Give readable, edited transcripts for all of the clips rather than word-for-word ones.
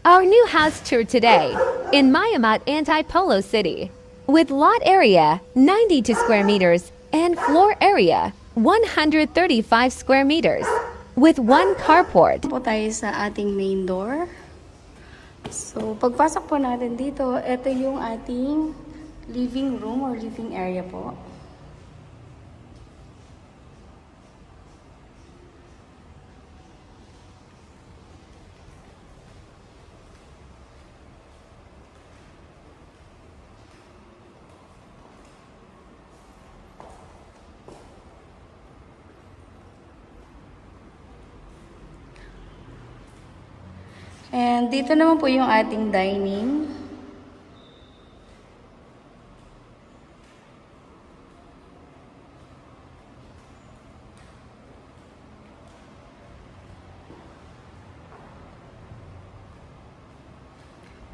Our new house tour today in Mayamat Antipolo City. With lot area 92 square meters and floor area 135 square meters. With one carport. Po tayo sa ating main door. So, pagpasok po natin dito, ito yung ating living room or living area po. And dito naman po yung ating dining.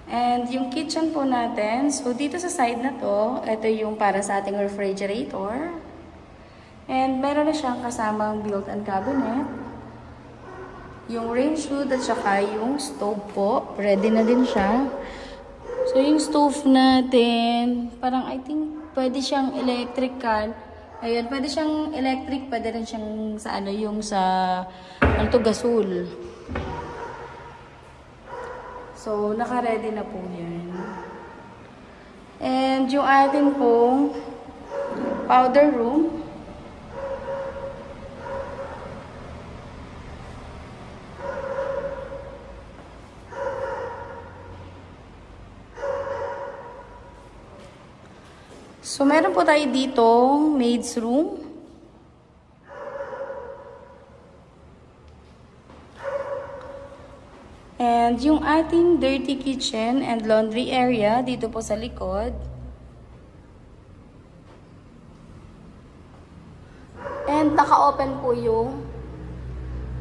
And yung kitchen po natin, so dito sa side na to, ito yung para sa ating refrigerator. And meron na siyang kasamang built-in cabinet. Yung range hood at saka yung stove po, ready na din siya. So yung stove natin, parang I think pwede siyang electrical. Ayun, pwede siyang electric, pwede rin siyang sa ano, yung sa ano to, gasol. So naka-ready na po yan. And yung ating pong powder room. So, meron po tayo ditong maid's room. And yung ating dirty kitchen and laundry area dito po sa likod. And naka-open po yung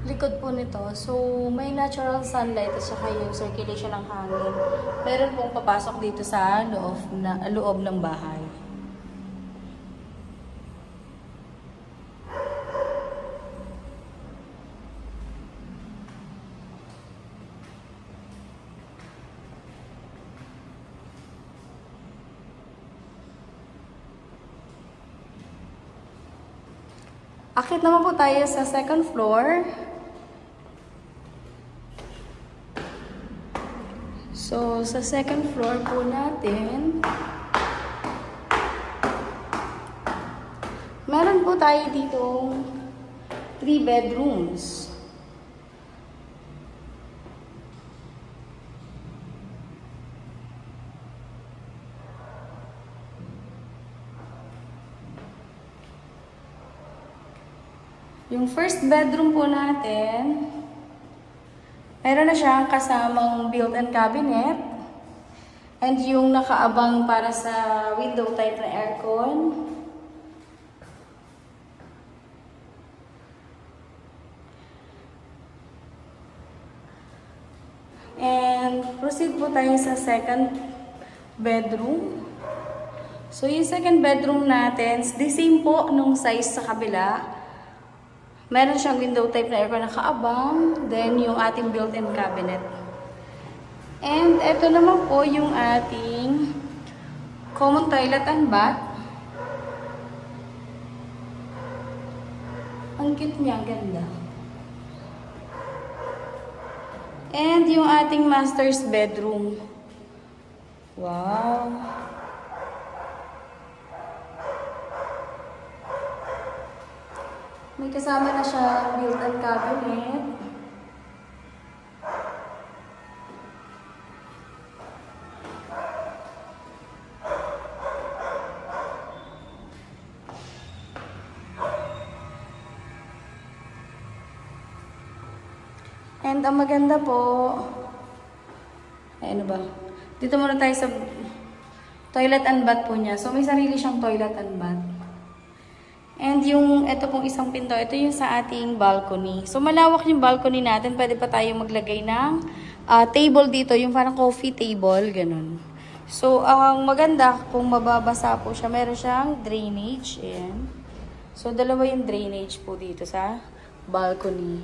likod po nito. So, may natural sunlight at saka yung circulation ng hangin. Meron pong papasok dito sa loob ng bahay. Akit naman po tayo sa second floor. So, sa second floor po natin, meron po tayo ditong 3 bedrooms. Yung first bedroom po natin, meron na siyang kasamang built-in cabinet. And yung nakaabang para sa window type na aircon. And proceed po tayo sa second bedroom. So yung second bedroom natin, the same po nung size sa kabila. Meron siyang window type na aircon na kaabang. Then, yung ating built-in cabinet. And, ito naman po yung ating common toilet and bath. Ang cute niya, ganda. And, yung ating master's bedroom. Wow! May kasama na siya built-in cabinet. And ang maganda po, ay ano ba? Dito muna tayo sa toilet and bath po niya. So may sarili siyang toilet and bath. And yung, ito pong isang pinto, ito yung sa ating balcony. So, malawak yung balcony natin. Pwede pa tayo maglagay ng table dito, yung parang coffee table, ganun. So, ang maganda, kung mababasa po siya, meron siyang drainage. Ayan. So, dalawa yung drainage po dito sa balcony.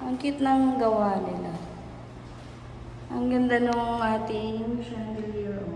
Ang cute ng gawa nila. Ang ganda nung ating chandelier.